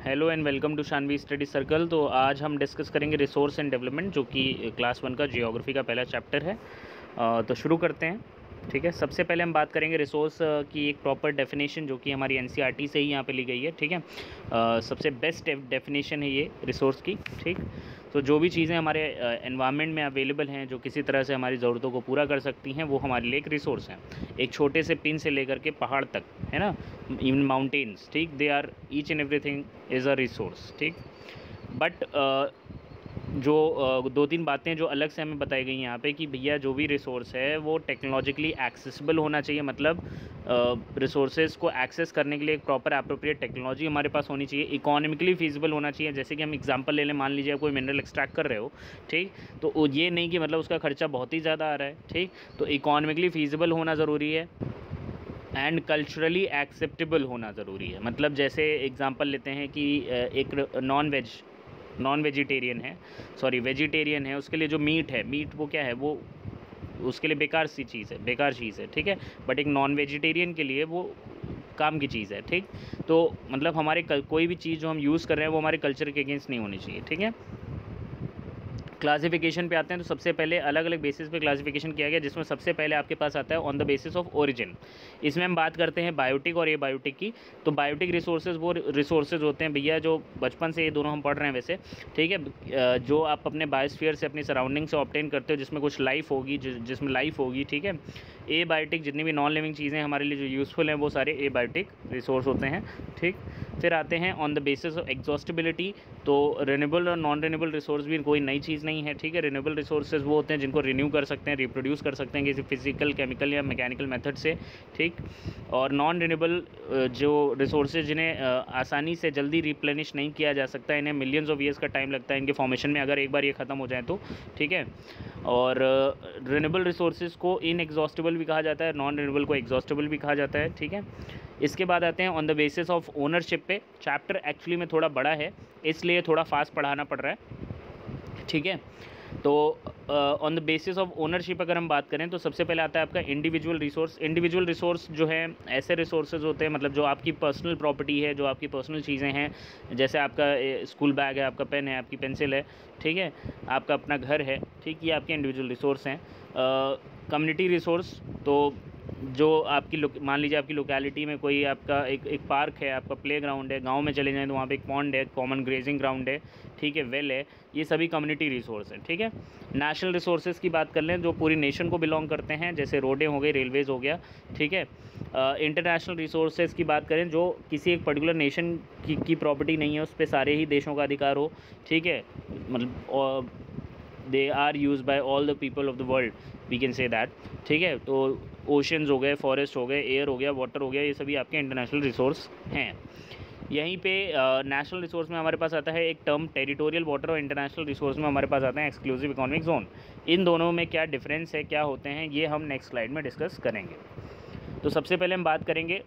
Hello and welcome to Shanvi study circle. तो आज हम डिस्कस करेंगे रिसोर्स एंड डेवलपमेंट, जो कि क्लास 1 का जियोग्राफी का पहला चैप्टर है। तो शुरू करते हैं। ठीक है, सबसे पहले हम बात करेंगे रिसोर्स की एक प्रॉपर डेफिनेशन, जो कि हमारी एनसीईआरटी से ही यहाँ पे ली गई है। ठीक है, सबसे बेस्ट डेफिनेशन है ये रिसोर्स की। ठीक, तो जो भी चीज़ें हमारे एनवायरनमेंट में अवेलेबल हैं, जो किसी तरह से हमारी ज़रूरतों को पूरा कर सकती हैं, वो हमारे लिए एक रिसोर्स हैं। एक छोटे से पिन से लेकर के पहाड़ तक, है ना, इवन माउंटेन्स, ठीक, they are each and everything is a resource. ठीक, बट जो दो तीन बातें जो अलग से हमें बताई गई यहाँ पे कि भैया जो भी रिसोर्स है वो टेक्नोलॉजिकली एक्सेसिबल होना चाहिए। मतलब रिसोर्सेज को एक्सेस करने के लिए एक प्रॉपर अप्रोप्रिएट टेक्नोलॉजी हमारे पास होनी चाहिए। इकोनॉमिकली फीजिबल होना चाहिए। जैसे कि हम एग्जांपल ले लें, मान लीजिए आप कोई मिनरल एक्सट्रैक्ट कर रहे हो, ठीक, तो ये नहीं कि मतलब उसका खर्चा बहुत ही ज़्यादा आ रहा है। ठीक, तो इकोनॉमिकली फीजिबल होना ज़रूरी है एंड कल्चरली एक्सेप्टेबल होना ज़रूरी है। मतलब जैसे एग्जांपल लेते हैं कि एक नॉन वेजिटेरियन है, सॉरी वेजिटेरियन है, उसके लिए जो मीट है, मीट वो क्या है, वो उसके लिए बेकार चीज़ है। ठीक है, बट एक नॉन वेजिटेरियन के लिए वो काम की चीज़ है। ठीक, तो मतलब हमारे कोई भी चीज़ जो हम यूज़ कर रहे हैं वो हमारे कल्चर के अगेंस्ट नहीं होनी चाहिए। ठीक है, क्लासिफिकेशन पे आते हैं। तो सबसे पहले अलग अलग बेसिस पे क्लासिफिकेशन किया गया, जिसमें सबसे पहले आपके पास आता है on the basis of origin. इसमें हम बात करते हैं बायोटिक और एबायोटिक की। तो बायोटिक रिसोर्सेज वो रिसोर्सेज होते हैं भैया जो बचपन से ये दोनों हम पढ़ रहे हैं वैसे, ठीक है, जो आप अपने बायोस्फीयर से, अपनी सराउंडिंग से ऑब्टेन करते हो, जिसमें कुछ लाइफ होगी, जिसमें लाइफ होगी। ठीक है, एबायोटिक जितनी भी नॉन लिविंग चीज़ें हमारे लिए जो यूज़फुल हैं वो सारे एबायोटिक रिसोर्स होते हैं। ठीक, फिर आते हैं on the basis of exhaustibility. तो रिन्यूएबल और नॉन रिन्यूएबल रिसोर्स भी कोई नई चीज़ नहीं है। ठीक है, रिन्यूएबल रिसोर्सेज वो होते हैं जिनको रिन्यू कर सकते हैं, रिप्रोड्यूस कर सकते हैं किसी फिजिकल, केमिकल या मैकेनिकल मेथड से। ठीक, और नॉन रिन्यूएबल जो रिसोर्सेज जिन्हें आसानी से जल्दी रिप्लेनिश नहीं किया जा सकता, इन्हें मिलियंस ऑफ ईयर्स का टाइम लगता है इनके फॉर्मेशन में, अगर एक बार ये ख़त्म हो जाए तो। ठीक है, और रिन्यूएबल रिसोर्सेज को इनएग्जॉस्टेबल भी कहा जाता है, नॉन रिन्यूएबल को एग्जॉस्टेबल भी कहा जाता है। ठीक है, इसके बाद आते हैं on the basis of ownership पे। चैप्टर एक्चुअली में थोड़ा बड़ा है, इसलिए थोड़ा फास्ट पढ़ाना पड़ रहा है। ठीक है, तो on the basis of ownership अगर हम बात करें तो सबसे पहले आता है आपका इंडिविजुअल रिसोर्स। इंडिविजुअल रिसोर्स जो है ऐसे रिसोर्सेज होते हैं, मतलब जो आपकी पर्सनल प्रॉपर्टी है, जो आपकी पर्सनल चीज़ें हैं, जैसे आपका स्कूल बैग है, आपका पेन है, आपकी पेंसिल है, ठीक है, आपका अपना घर है। ठीक, ये आपके इंडिविजुअल रिसोर्स हैं। कम्युनिटी रिसोर्स, तो जो आपकी मान लीजिए आपकी लोकेलिटी में कोई आपका एक पार्क है, आपका प्लेग्राउंड है, गांव में चले जाएं तो वहाँ पे एक पॉन्ड है, कॉमन ग्रेजिंग ग्राउंड है, ठीक है, वेल है, ये सभी कम्युनिटी रिसोर्स हैं। ठीक है, नेशनल रिसोर्सेज की बात कर लें जो पूरी नेशन को बिलोंग करते हैं, जैसे रोडें हो गई, रेलवेज़ हो गया। ठीक है, इंटरनेशनल रिसोर्सेज की बात करें जो किसी एक पर्टिकुलर नेशन की प्रॉपर्टी नहीं है, उस पर सारे ही देशों का अधिकार हो। ठीक है, मतलब they are use by all the people of the world, we can say that. ठीक है, तो ओशंस हो गए, फॉरेस्ट हो गए, एयर हो गया, वाटर हो गया, ये सभी आपके इंटरनेशनल रिसोर्स हैं। यहीं पे नेशनल रिसोर्स में हमारे पास आता है एक टर्म टेरिटोरियल वाटर, और इंटरनेशनल रिसोर्स में हमारे पास आता है एक्सक्लूसिव इकोनॉमिक जोन। इन दोनों में क्या डिफरेंस है, क्या होते हैं, ये हम नेक्स्ट स्लाइड में डिस्कस करेंगे। तो सबसे पहले हम बात करेंगे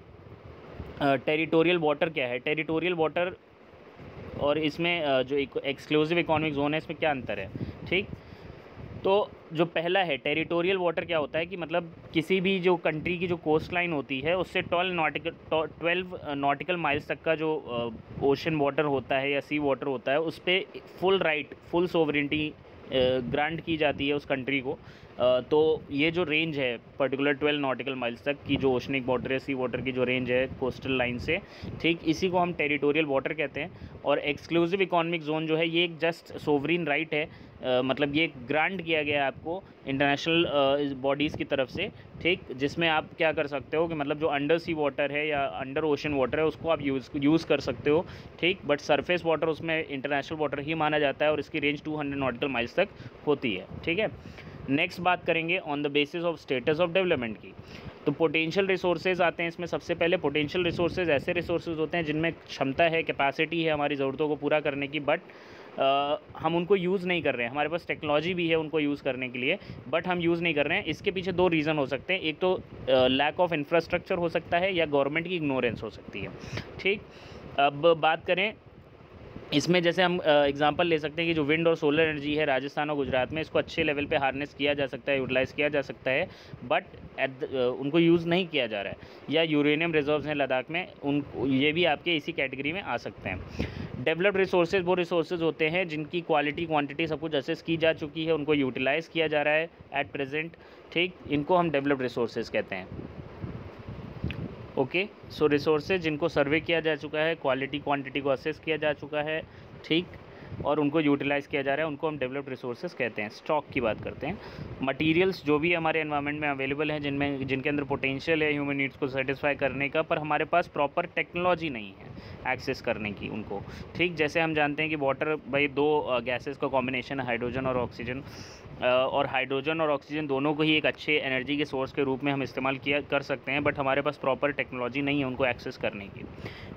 टेरिटोरियल वाटर क्या है। टेरिटोरियल वाटर और इसमें जो एक्सक्लूसिव इकोनॉमिक जोन है, इसमें क्या अंतर है। ठीक, तो जो पहला है टेरिटोरियल वाटर, क्या होता है कि मतलब किसी भी जो कंट्री की जो कोस्ट लाइन होती है उससे 12 नॉटिकल माइल्स तक का जो ओशन वाटर होता है या सी वाटर होता है, उस पर फुल सोवरेंटी ग्रांट की जाती है उस कंट्री को। तो ये जो रेंज है पर्टिकुलर 12 नॉटिकल माइल्स तक की जो ओशनिक वाटर है, सी वाटर की जो रेंज है कोस्टल लाइन से, ठीक, इसी को हम टेरिटोरियल वाटर कहते हैं। और एक्सक्लूसिव इकोनॉमिक जोन जो है ये एक जस्ट सोवरिन राइट है, मतलब ये ग्रांट किया गया है आपको इंटरनेशनल बॉडीज़ की तरफ से। ठीक, जिसमें आप क्या कर सकते हो कि मतलब जो अंडर सी वाटर है या अंडर ओशन वाटर है उसको आप यूज़ कर सकते हो। ठीक, बट सरफेस वाटर उसमें इंटरनेशनल वाटर ही माना जाता है और इसकी रेंज 200 नॉटिकल माइल्स तक होती है। ठीक है, नेक्स्ट बात करेंगे on the basis of status of development की। तो पोटेंशियल रिसोर्सेज आते हैं इसमें। सबसे पहले पोटेंशियल रिसोर्सेज ऐसे रिसोर्सेज होते हैं जिनमें क्षमता है, कैपेसिटी है हमारी ज़रूरतों को पूरा करने की, बट हम उनको यूज़ नहीं कर रहे हैं। हमारे पास टेक्नोलॉजी भी है उनको यूज़ करने के लिए, बट हम यूज़ नहीं कर रहे हैं। इसके पीछे दो रीज़न हो सकते हैं। एक तो लैक ऑफ इंफ्रास्ट्रक्चर हो सकता है, या गवर्नमेंट की इग्नोरेंस हो सकती है। ठीक, अब बात करें इसमें जैसे हम एग्जांपल ले सकते हैं कि जो विंड और सोलर एनर्जी है राजस्थान और गुजरात में, इसको अच्छे लेवल पे हार्नेस किया जा सकता है, यूटिलाइज़ किया जा सकता है, बट उनको यूज़ नहीं किया जा रहा है। या यूरेनियम रिजर्व्स हैं लद्दाख में, उन ये भी आपके इसी कैटेगरी में आ सकते हैं। डेवलप्ड रिसोर्सेज वो रिसोर्सेज होते हैं जिनकी क्वालिटी क्वांटिटी सब कुछ असेस की जा चुकी है, उनको यूटिलाइज़ किया जा रहा है एट प्रेजेंट, ठीक, इनको हम डेवलप्ड रिसोर्सेज कहते हैं। ओके, सो रिसोर्सेज जिनको सर्वे किया जा चुका है, क्वालिटी क्वांटिटी को असेस किया जा चुका है, ठीक, और उनको यूटिलाइज़ किया जा रहा है, उनको हम डेवलप्ड रिसोर्सेज कहते हैं। स्टॉक की बात करते हैं। मटेरियल्स जो भी हमारे एनवायरनमेंट में अवेलेबल हैं, जिनके अंदर पोटेंशियल है ह्यूमन नीड्स को सेटिस्फाई करने का, पर हमारे पास प्रॉपर टेक्नोलॉजी नहीं है एक्सेस करने की उनको, ठीक। जैसे हम जानते हैं कि वाटर भाई दो गैसेस का कॉम्बिनेशन है, हाइड्रोजन और ऑक्सीजन, और हाइड्रोजन और ऑक्सीजन दोनों को ही एक अच्छे एनर्जी के सोर्स के रूप में हम इस्तेमाल कर सकते हैं, बट हमारे पास प्रॉपर टेक्नोलॉजी नहीं है उनको एक्सेस करने की,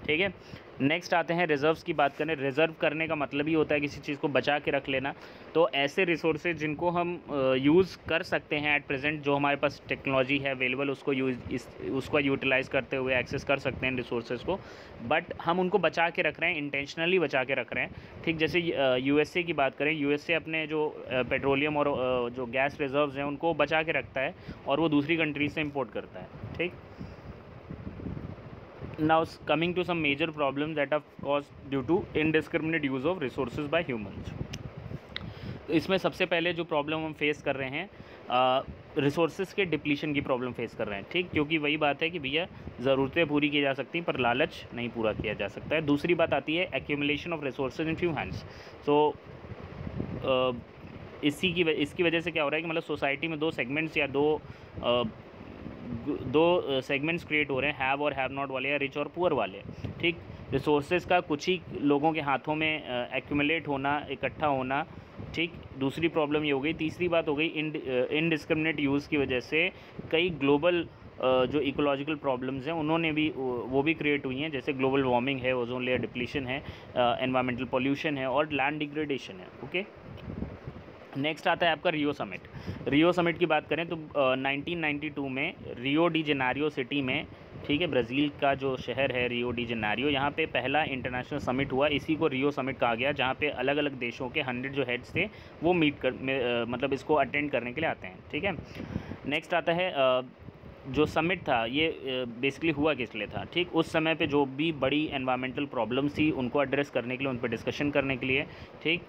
ठीक है। नेक्स्ट आते हैं रिज़र्व्स की बात करें। रिज़र्व करने का मतलब ही होता है किसी चीज़ को बचा के रख लेना। तो ऐसे रिसोर्सेज जिनको हम यूज़ कर सकते हैं एट प्रेजेंट, जो हमारे पास टेक्नोलॉजी है अवेलेबल, उसको यूटिलाइज़ करते हुए एक्सेस कर सकते हैं रिसोर्सेज को, बट हम उनको बचा के रख रहे हैं, इंटेंशनली बचा के रख रहे हैं, ठीक। जैसे यूएसए की बात करें, यूएसए अपने जो पेट्रोलियम और जो गैस रिजर्व्स हैं उनको बचा के रखता है और वो दूसरी कंट्रीज से इंपोर्ट करता है, ठीक। Now coming to some major problems that are caused due to indiscriminate use of resources by humans. इसमें सबसे पहले जो प्रॉब्लम हम फेस कर रहे हैं, रिसोर्सेज के डिप्लीशन की प्रॉब्लम फेस कर रहे हैं, ठीक, क्योंकि वही बात है कि भैया ज़रूरतें पूरी की जा सकती पर लालच नहीं पूरा किया जा सकता है। दूसरी बात आती है accumulation of resources in few hands. So इसकी वजह से क्या हो रहा है कि मतलब सोसाइटी में दो सेगमेंट्स या दो सेगमेंट्स क्रिएट हो रहे हैं, हैव और हैव नॉट वाले, या रिच और पुअर वाले, ठीक। रिसोर्सेज का कुछ ही लोगों के हाथों में एक्यूमुलेट होना, इकट्ठा होना, ठीक। दूसरी प्रॉब्लम ये हो गई। तीसरी बात हो गई इनडिस्क्रिमिनेट यूज़ की वजह से कई ग्लोबल जो इकोलॉजिकल प्रॉब्लम्स हैं उन्होंने भी वो भी क्रिएट हुई हैं, जैसे ग्लोबल वार्मिंग है, ओजोन लेयर डिप्लीशन है, एनवायरमेंटल पॉल्यूशन है और लैंड डिग्रेडेशन है। ओके, नेक्स्ट आता है आपका रियो समिट। रियो समिट की बात करें तो 1992 में रियो डी जेनेरियो सिटी में, ठीक है, ब्राज़ील का जो शहर है रियो डी जेनेरियो, यहाँ पे पहला इंटरनेशनल समिट हुआ। इसी को रियो समिट कहा गया, जहाँ पे अलग अलग देशों के 100 जो हेड्स थे वो मतलब इसको अटेंड करने के लिए आते हैं, ठीक है। नेक्स्ट आता है जो समिट था ये बेसिकली हुआ किस लिए था, ठीक। उस समय पे जो भी बड़ी एनवायरमेंटल प्रॉब्लम्स थी उनको एड्रेस करने के लिए, उन पर डिस्कशन करने के लिए, ठीक।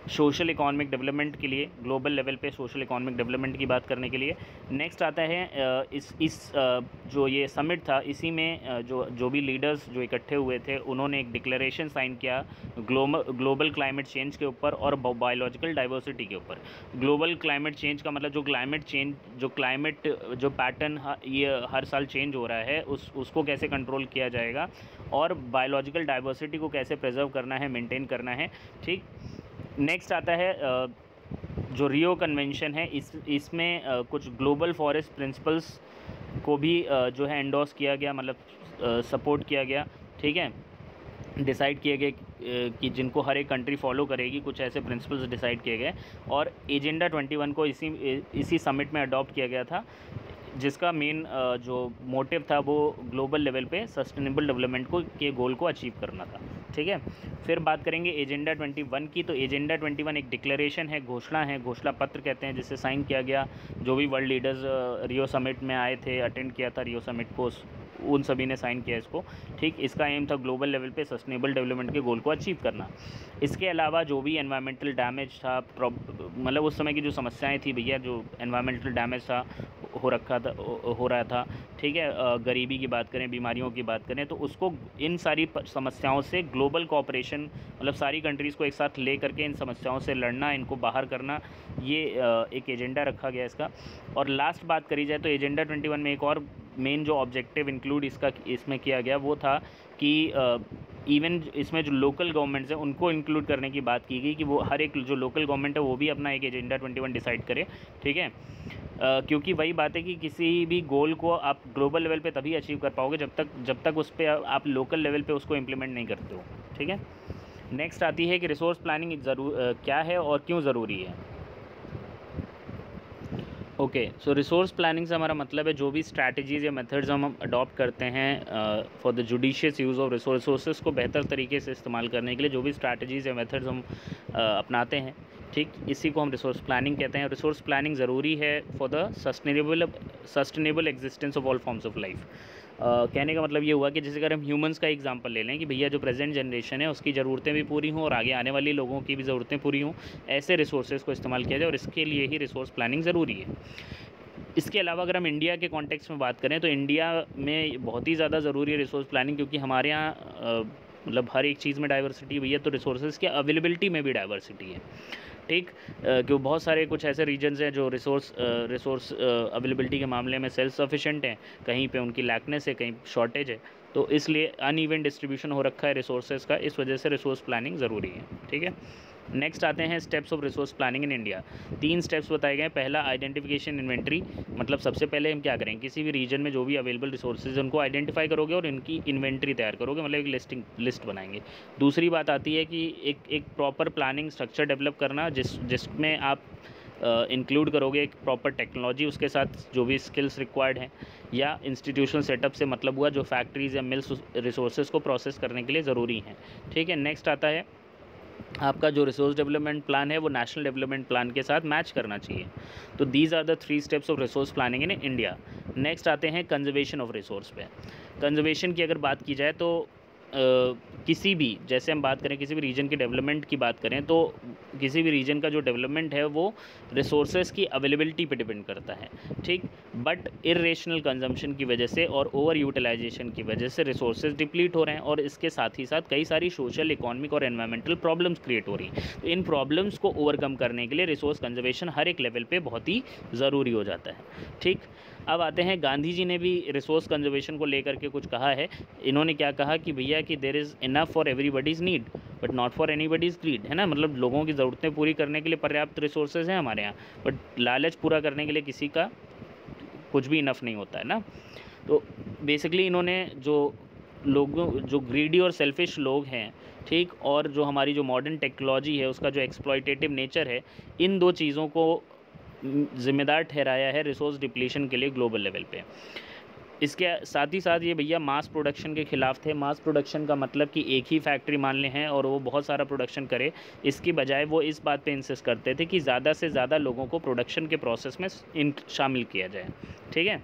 सोशल इकोनॉमिक डेवलपमेंट के लिए, ग्लोबल लेवल पे सोशल इकोनॉमिक डेवलपमेंट की बात करने के लिए। नेक्स्ट आता है जो ये समिट था, इसी में जो भी लीडर्स जो इकट्ठे हुए थे उन्होंने एक डिक्लेरेशन साइन किया ग्लोबल क्लाइमेट चेंज के ऊपर और बायोलॉजिकल डाइवर्सिटी के ऊपर। ग्लोबल क्लाइमेट चेंज का मतलब जो क्लाइमेट जो पैटर्न ये हर साल चेंज हो रहा है उसको कैसे कंट्रोल किया जाएगा, और बायोलॉजिकल डाइवर्सिटी को कैसे प्रिजर्व करना है, मेंटेन करना है, ठीक। नेक्स्ट आता है जो रियो कन्वेंशन है, इसमें कुछ ग्लोबल फॉरेस्ट प्रिंसिपल्स को भी जो है एंडोर्स किया गया, मतलब सपोर्ट किया गया, ठीक है। डिसाइड किए गए कि जिनको हर एक कंट्री फॉलो करेगी, कुछ ऐसे प्रिंसिपल्स डिसाइड किए गए और एजेंडा 21 को इसी समिट में अडॉप्ट किया गया था, जिसका मेन जो मोटिव था वो ग्लोबल लेवल पे सस्टेनेबल डेवलपमेंट के गोल को अचीव करना था, ठीक है। फिर बात करेंगे एजेंडा 21 की। तो एजेंडा 21 एक डिक्लेरेशन है, घोषणा पत्र कहते हैं, जिससे साइन किया गया जो भी वर्ल्ड लीडर्स रियो समिट में आए थे, अटेंड किया था रियो समिट को, उन सभी ने साइन किया इसको, ठीक। इसका एम था ग्लोबल लेवल पे सस्टेनेबल डेवलपमेंट के गोल को अचीव करना। इसके अलावा जो भी एनवायरमेंटल डैमेज था, मतलब उस समय की जो समस्याएं थी भैया, जो एनवायरमेंटल डैमेज था हो रहा था, ठीक है, गरीबी की बात करें, बीमारियों की बात करें, तो उसको इन सारी समस्याओं से ग्लोबल कोऑपरेशन, मतलब सारी कंट्रीज़ को एक साथ ले करके इन समस्याओं से लड़ना, इनको बाहर करना, ये एक एजेंडा रखा गया इसका। और लास्ट बात करी जाए तो एजेंडा 21 में एक और मेन जो ऑब्जेक्टिव इंक्लूड इसमें किया गया वो था कि इवन इसमें जो लोकल गवर्नमेंट्स हैं उनको इंक्लूड करने की बात की गई कि वो हर एक जो लोकल गवर्नमेंट है वो भी अपना एक एजेंडा 21 डिसाइड करे, ठीक है। क्योंकि वही बात है कि किसी भी गोल को आप ग्लोबल लेवल पे तभी अचीव कर पाओगे जब तक उस पर आप लोकल लेवल पे उसको इम्प्लीमेंट नहीं करते हो, ठीक है। नेक्स्ट आती है कि रिसोर्स प्लानिंग क्या है और क्यों ज़रूरी है। ओके, सो रिसोर्स प्लानिंग से हमारा मतलब है जो भी स्ट्रैटेजीज़ या मेथड्स हम अडॉप्ट करते हैं for the judicious use of resources को बेहतर तरीके से इस्तेमाल करने के लिए जो भी स्ट्रैटेजीज़ या मेथड्स हम अपनाते हैं, ठीक, इसी को हम रिसोर्स प्लानिंग कहते हैं। रिसोर्स प्लानिंग ज़रूरी है for the sustainable existence of all forms of life. कहने का मतलब ये हुआ कि जैसे अगर हम ह्यूमंस का एग्जांपल ले लें कि भैया जो प्रेजेंट जनरेशन है उसकी ज़रूरतें भी पूरी हों और आगे आने वाले लोगों की भी ज़रूरतें पूरी हों, ऐसे रिसोर्सेज को इस्तेमाल किया जाए और इसके लिए ही रिसोर्स प्लानिंग ज़रूरी है। इसके अलावा अगर हम इंडिया के कॉन्टेक्स्ट में बात करें तो इंडिया में बहुत ही ज़्यादा ज़रूरी है रिसोर्स प्लानिंग, क्योंकि हमारे यहाँ मतलब हर एक चीज़ में डाइवर्सिटी भैया, तो रिसोर्सेज की अवेलेबिलिटी में भी डाइवर्सिटी है, ठीक। क्यों बहुत सारे कुछ ऐसे रीजन्स हैं जो रिसोर्स अवेलेबिलिटी के मामले में सेल्फ सफिशेंट हैं, कहीं पे उनकी लैकनेस है, कहीं शॉर्टेज है, तो इसलिए अनइवन डिस्ट्रीब्यूशन हो रखा है रिसोर्सेज का, इस वजह से रिसोर्स प्लानिंग ज़रूरी है, ठीक है। नेक्स्ट आते हैं steps of resource planning in India. 3 steps बताए गए हैं। पहला आइडेंटिफिकेशन इन्वेंट्री, मतलब सबसे पहले हम क्या करें, किसी भी रीजन में जो भी अवेलेबल रिसोर्सेज उनको आइडेंटिफाई करोगे और इनकी इन्वेंट्री तैयार करोगे, मतलब एक लिस्ट बनाएंगे। दूसरी बात आती है कि एक प्रॉपर प्लानिंग स्ट्रक्चर डेवलप करना जिसमें आप इंक्लूड करोगे एक प्रॉपर टेक्नोलॉजी, उसके साथ जो भी स्किल्स रिक्वायर्ड हैं, या इंस्टीट्यूशनल सेटअप से मतलब हुआ जो फैक्ट्रीज़ या मिल्स रिसोर्सेज को प्रोसेस करने के लिए ज़रूरी हैं, ठीक है। नेक्स्ट आता है आपका जो रिसोर्स डेवलपमेंट प्लान है वो नेशनल डेवलपमेंट प्लान के साथ मैच करना चाहिए। तो these are the 3 steps of resource planning in India. Next आते हैं कंजर्वेशन ऑफ रिसोर्स पे। कंजर्वेशन की अगर बात की जाए तो किसी भी, जैसे हम बात करें किसी भी रीजन की डेवलपमेंट की बात करें तो किसी भी रीजन का जो डेवलपमेंट है वो रिसोर्सेज की अवेलेबिलिटी पे डिपेंड करता है, ठीक। बट इर्रेशनल कंजम्पशन की वजह से और ओवर यूटिलाइजेशन की वजह से रिसोर्सेज डिप्लीट हो रहे हैं और इसके साथ ही साथ कई सारी सोशल, इकोनॉमिक और एनवायरमेंटल प्रॉब्लम्स क्रिएट हो रही हैं। तो इन प्रॉब्लम्स को ओवरकम करने के लिए रिसोर्स कंजर्वेशन हर एक लेवल पे बहुत ही ज़रूरी हो जाता है, ठीक। अब आते हैं, गांधी जी ने भी रिसोर्स कंजर्वेशन को लेकर के कुछ कहा है। इन्होंने क्या कहा कि भैया कि there is enough for everybody's need but not for anybody's greed, है ना। मतलब लोगों की ज़रूरतें पूरी करने के लिए पर्याप्त रिसोर्सेज हैं हमारे यहाँ, बट लालच पूरा करने के लिए किसी का कुछ भी इनफ नहीं होता है ना। तो बेसिकली इन्होंने जो लोगों, जो ग्रीडी और सेल्फिश लोग हैं, ठीक, और जो हमारी जो मॉडर्न टेक्नोलॉजी है उसका जो एक्सप्लॉयटेटिव नेचर है, इन 2 चीज़ों को ज़िम्मेदार ठहराया है रिसोर्स डिप्लीशन के लिए ग्लोबल लेवल पे। इसके साथ ही साथ ये भैया मास प्रोडक्शन के ख़िलाफ़ थे। मास प्रोडक्शन का मतलब कि एक ही फैक्ट्री मान लें हैं और वो बहुत सारा प्रोडक्शन करे, इसकी बजाय वो इस बात पे इंसिस्ट करते थे कि ज़्यादा से ज़्यादा लोगों को प्रोडक्शन के प्रोसेस में शामिल किया जाए, ठीक है।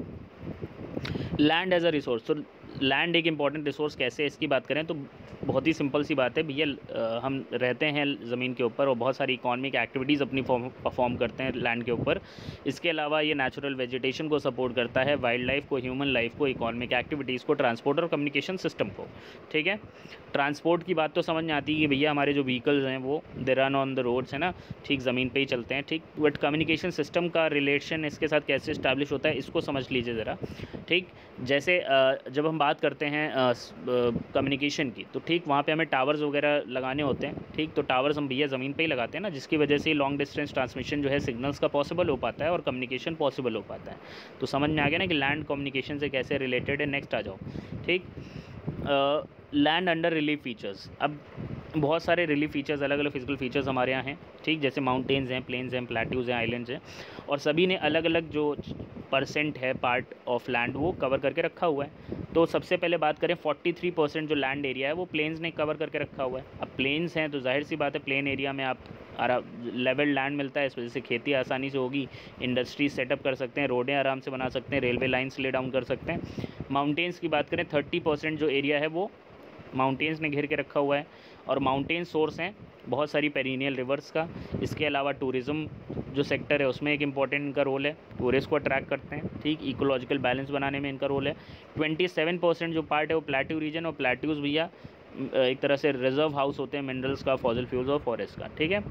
लैंड एज अ रिसोर्स, तो लैंड एक इम्पॉर्टेंट रिसोर्स कैसे है इसकी बात करें तो बहुत ही सिंपल सी बात है भैया, हम रहते हैं ज़मीन के ऊपर और बहुत सारी इकोनॉमिक एक्टिविटीज़ अपनी परफॉर्म करते हैं लैंड के ऊपर। इसके अलावा ये नेचुरल वेजिटेशन को सपोर्ट करता है, वाइल्ड लाइफ को, ह्यूमन लाइफ को, इकोनॉमिक एक्टिविटीज़ को, ट्रांसपोर्ट और कम्युनिकेशन सिस्टम को, ठीक है। ट्रांसपोर्ट की बात तो समझ में आती है कि भैया हमारे जो व्हीकल्स हैं वो they run on the roads, है ना, ठीक, ज़मीन पे ही चलते हैं, ठीक। बट कम्युनिकेशन सिस्टम का रिलेशन इसके साथ कैसे इस्टेब्लिश होता है इसको समझ लीजिए ज़रा, ठीक। जैसे जब हम बात करते हैं कम्युनिकेशन की, तो ठीक वहाँ पे हमें टावर्स वगैरह लगाने होते हैं, ठीक। तो टावर्स हम भैया ज़मीन पे ही लगाते हैं ना, जिसकी वजह से लॉन्ग डिस्टेंस ट्रांसमिशन जो है सिग्नल्स का पॉसिबल हो पाता है और कम्युनिकेशन पॉसिबल हो पाता है। तो समझ में आ गया ना कि लैंड कम्युनिकेशन से कैसे रिलेटेड है। नेक्स्ट आ जाओ, ठीक। Land under relief features. अब बहुत सारे रिलीफ फीचर्स, अलग अलग फिजिकल फीचर्स हमारे यहाँ हैं, ठीक। जैसे माउंटेन्स हैं, प्लेन्स हैं, प्लेट्यूज़ हैं, आइलैंड्स हैं, और सभी ने अलग अलग जो परसेंट है पार्ट ऑफ लैंड वो कवर करके रखा हुआ है। तो सबसे पहले बात करें 43% जो लैंड एरिया है वो प्लेन्स ने कवर करके रखा हुआ है। अब प्लेन्स हैं तो जाहिर सी बात है प्लेन एरिया में आप लेवल लैंड मिलता है, इस वजह से खेती आसानी से होगी, इंडस्ट्री सेटअप कर सकते हैं, रोडें आराम से बना सकते हैं, रेलवे लाइन्स ले डाउन कर सकते हैं। माउंटेन्स की बात करें 30% जो एरिया है वो माउंटेन्स ने घेर के रखा हुआ है, और माउंटेन सोर्स हैं बहुत सारी पेरिनियल रिवर्स का। इसके अलावा टूरिज़्म जो सेक्टर है उसमें एक इम्पॉर्टेंट इनका रोल है, टूरिस्ट को अट्रैक्ट करते हैं, ठीक। इकोलॉजिकल बैलेंस बनाने में इनका रोल है। 27% जो पार्ट है वो प्लेट्यू रीजन, और प्लेट्यूज़ भैया एक तरह से रिजर्व हाउस होते हैं मिनरल्स का, फॉसिल फ्यूल्स और फॉरेस्ट का, ठीक है।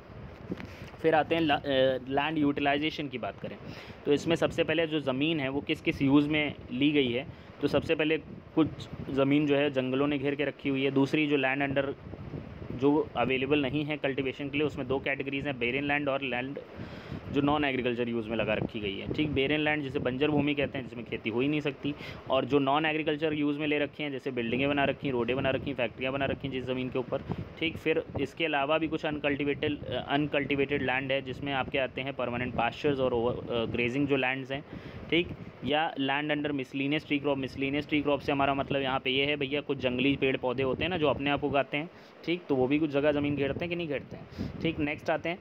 फिर आते हैं लैंड यूटिलाइजेशन की बात करें तो इसमें सबसे पहले जो ज़मीन है वो किस किस यूज़ में ली गई है। तो सबसे पहले कुछ ज़मीन जो है जंगलों ने घेर के रखी हुई है। दूसरी जो लैंड अंडर जो अवेलेबल नहीं है कल्टीवेशन के लिए, उसमें 2 कैटेगरीज़ हैं, बेरिन लैंड और लैंड जो नॉन एग्रीकल्चर यूज़ में लगा रखी गई है। ठीक, बेरन लैंड जिसे बंजर भूमि कहते हैं, जिसमें खेती हो ही नहीं सकती, और जो नॉन एग्रीकल्चर यूज़ में ले रखी हैं, जैसे बिल्डिंगें बना रखी हैं, रोडें बना रखी हैं, फैक्ट्रियाँ बना रखी हैं जिस ज़मीन के ऊपर। ठीक, फिर इसके अलावा भी कुछ अनकल्टिवेटेड लैंड है, जिसमें आपके आते हैं परमानेंट पास्चर्स और ग्रेजिंग जो लैंड्स हैं। ठीक, या land under miscellaneous tree crop. Miscellaneous tree crop से हमारा मतलब यहाँ पे ये है भैया, कुछ जंगली पेड़ पौधे होते हैं ना जो अपने आप उगाते हैं। ठीक, तो वो भी कुछ जगह ज़मीन घेरते हैं कि नहीं घेरते हैं। ठीक, नेक्स्ट आते हैं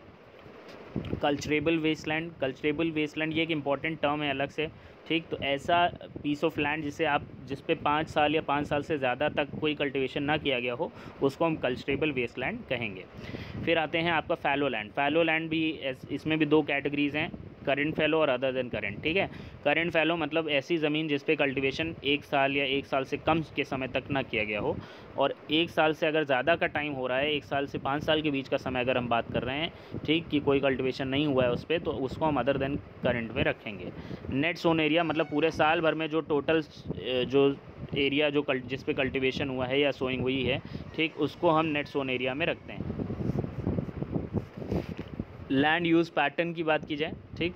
कल्चरेबल वेस्टलैंड। कल्चरेबल वेस्टलैंड ये एक इंपॉर्टेंट टर्म है अलग से। ठीक, तो ऐसा पीस ऑफ लैंड जिस पे 5 साल या 5 साल से ज़्यादा तक कोई कल्टीवेशन ना किया गया हो, उसको हम कल्चरेबल वेस्टलैंड कहेंगे। फिर आते हैं आपका फैलो लैंड। फैलो लैंड भी इसमें भी 2 कैटेगरीज़ हैं, करंट फैलो और अदर देन करंट। ठीक है, करंट फैलो मतलब ऐसी ज़मीन जिस पे कल्टीवेशन 1 साल या 1 साल से कम के समय तक ना किया गया हो, और 1 साल से अगर ज़्यादा का टाइम हो रहा है, 1 साल से 5 साल के बीच का समय अगर हम बात कर रहे हैं, ठीक, कि कोई कल्टीवेशन नहीं हुआ है उस पर, तो उसको हम अदर देन करंट में रखेंगे। नेट सोन एरिया मतलब पूरे साल भर में जो टोटल जो एरिया जिस पे कल्टीवेशन हुआ है या सोइंग हुई है, ठीक, उसको हम नेट सोन एरिया में रखते हैं। लैंड यूज़ पैटर्न की बात की जाए, ठीक,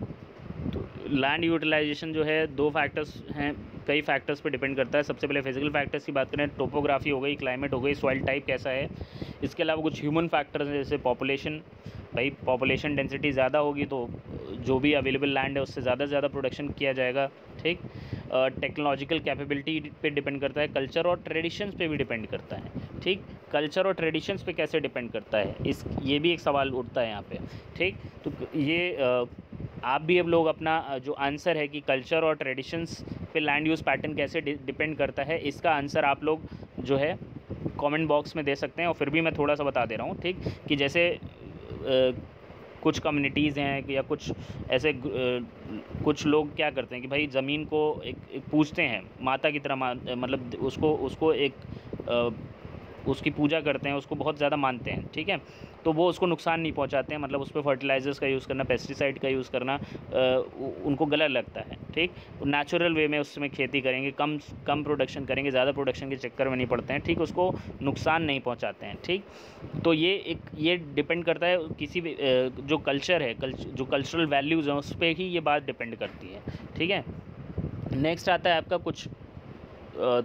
तो लैंड यूटिलाइजेशन जो है 2 फैक्टर्स हैं, कई फैक्टर्स पे डिपेंड करता है। सबसे पहले फिजिकल फैक्टर्स की बात करें, टोपोग्राफी हो गई, क्लाइमेट हो गई, सॉइल टाइप कैसा है। इसके अलावा कुछ ह्यूमन फैक्टर्स हैं, जैसे पॉपुलेशन। भाई पॉपुलेशन डेंसिटी ज़्यादा होगी तो जो भी अवेलेबल लैंड है उससे ज़्यादा से ज़्यादा प्रोडक्शन किया जाएगा। ठीक, टेक्नोलॉजिकल कैपेबिलिटी पे डिपेंड करता है। कल्चर और ट्रेडिशंस पे भी डिपेंड करता है। ठीक, कल्चर और ट्रेडिशंस पे कैसे डिपेंड करता है, ये भी एक सवाल उठता है यहाँ पे। ठीक, तो ये आप भी अब लोग अपना जो आंसर है कि कल्चर और ट्रेडिशंस पे लैंड यूज़ पैटर्न कैसे डिपेंड करता है, इसका आंसर आप लोग जो है कमेंट बॉक्स में दे सकते हैं। और फिर भी मैं थोड़ा सा बता दे रहा हूँ, ठीक, कि जैसे कुछ कम्युनिटीज़ हैं या कुछ ऐसे कुछ लोग क्या करते हैं कि भाई ज़मीन को एक पूजते हैं, माता की तरह मतलब उसको उसकी पूजा करते हैं, उसको बहुत ज़्यादा मानते हैं। ठीक है, तो वो उसको नुकसान नहीं पहुंचाते हैं, मतलब उस पर फर्टिलाइज़र्स का यूज़ करना, पेस्टिसाइड का यूज़ करना उनको गलत लगता है। ठीक, नेचुरल वे में उसमें खेती करेंगे, कम प्रोडक्शन करेंगे, ज़्यादा प्रोडक्शन के चक्कर में नहीं पड़ते हैं। ठीक, उसको नुकसान नहीं पहुंचाते हैं। ठीक, तो ये डिपेंड करता है किसी भी जो कल्चर है, जो कल्चरल वैल्यूज़ हैं उस पर ही ये बात डिपेंड करती है। ठीक है, नेक्स्ट आता है आपका कुछ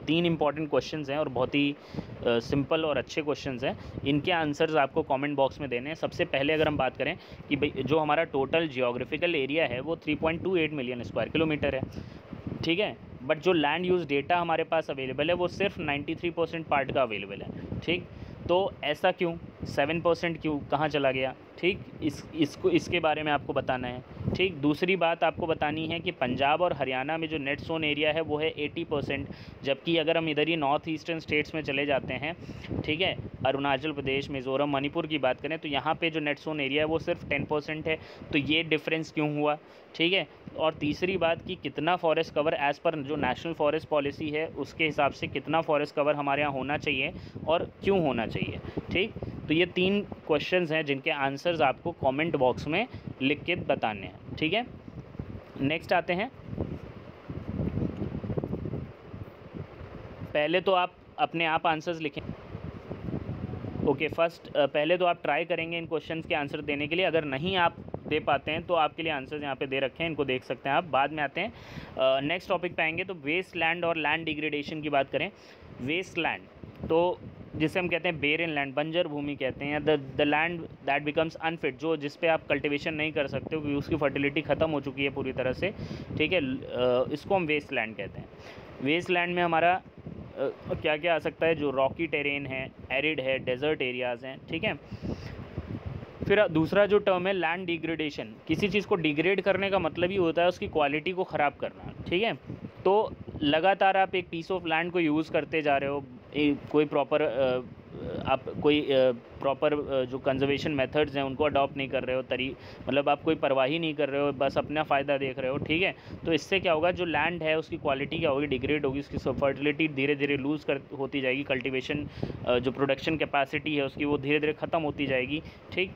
3 इंपॉर्टेंट क्वेश्चंस हैं और बहुत ही सिंपल और अच्छे क्वेश्चंस हैं। इनके आंसर्स आपको कमेंट बॉक्स में देने हैं। सबसे पहले अगर हम बात करें कि भाई जो हमारा टोटल जियोग्राफिकल एरिया है वो 3.28 मिलियन स्क्वायर किलोमीटर है। ठीक है, बट जो लैंड यूज़ डेटा हमारे पास अवेलेबल है वो सिर्फ 93% पार्ट का अवेलेबल है। ठीक, तो ऐसा क्यों, 7% क्यों, कहाँ चला गया। ठीक, इसके बारे में आपको बताना है। ठीक, दूसरी बात आपको बतानी है कि पंजाब और हरियाणा में जो नेट सोन एरिया है वो है 80%, जबकि अगर हम इधर ही नॉर्थ ईस्टर्न स्टेट्स में चले जाते हैं, ठीक है, अरुणाचल प्रदेश, मिज़ोरम, मणिपुर की बात करें, तो यहाँ पे जो नेट सोन एरिया है वो सिर्फ 10% है। तो ये डिफरेंस क्यों हुआ। ठीक है, और तीसरी बात कि कितना फॉरेस्ट कवर एज़ पर जो नेशनल फॉरेस्ट पॉलिसी है उसके हिसाब से कितना फॉरेस्ट कवर हमारे यहाँ होना चाहिए और क्यों होना चाहिए। ठीक, तो ये 3 क्वेश्चंस हैं जिनके आंसर्स आपको कमेंट बॉक्स में लिख के बताने हैं। ठीक है, नेक्स्ट आते हैं। पहले तो आप अपने आप आंसर्स लिखें। ओके, फर्स्ट पहले तो आप ट्राई करेंगे इन क्वेश्चंस के आंसर देने के लिए। अगर नहीं आप दे पाते हैं तो आपके लिए आंसर्स यहाँ पे दे रखे हैं, इनको देख सकते हैं आप। बाद में आते हैं नेक्स्ट टॉपिक पे आएंगे। तो वेस्ट लैंड और लैंड डिग्रेडेशन की बात करें। वेस्ट लैंड तो जिसे हम कहते हैं बेरन लैंड, बंजर भूमि कहते हैं, the land that becomes unfit, जिस पे आप कल्टीवेशन नहीं कर सकते हो क्योंकि उसकी फर्टिलिटी ख़त्म हो चुकी है पूरी तरह से। ठीक है, इसको हम वेस्ट लैंड कहते हैं। वेस्ट लैंड में हमारा क्या क्या आ सकता है, जो रॉकी टेरेन है, एरिड है, डेजर्ट एरियाज़ हैं। ठीक है, फिर दूसरा जो टर्म है लैंड डिग्रेडेशन। किसी चीज़ को डिग्रेड करने का मतलब ही होता है उसकी क्वालिटी को ख़राब करना। ठीक है, तो लगातार आप एक पीस ऑफ लैंड को यूज़ करते जा रहे हो, कोई प्रॉपर जो कंजर्वेशन मेथड्स हैं उनको अडॉप्ट नहीं कर रहे हो, मतलब आप कोई परवाह ही नहीं कर रहे हो, बस अपना फ़ायदा देख रहे हो। ठीक है, तो इससे क्या होगा, जो लैंड है उसकी क्वालिटी क्या होगी, डिग्रेड होगी, उसकी फर्टिलिटी धीरे धीरे लूज़ होती जाएगी, कल्टीवेशन जो प्रोडक्शन कैपेसिटी है उसकी वो धीरे धीरे ख़त्म होती जाएगी। ठीक,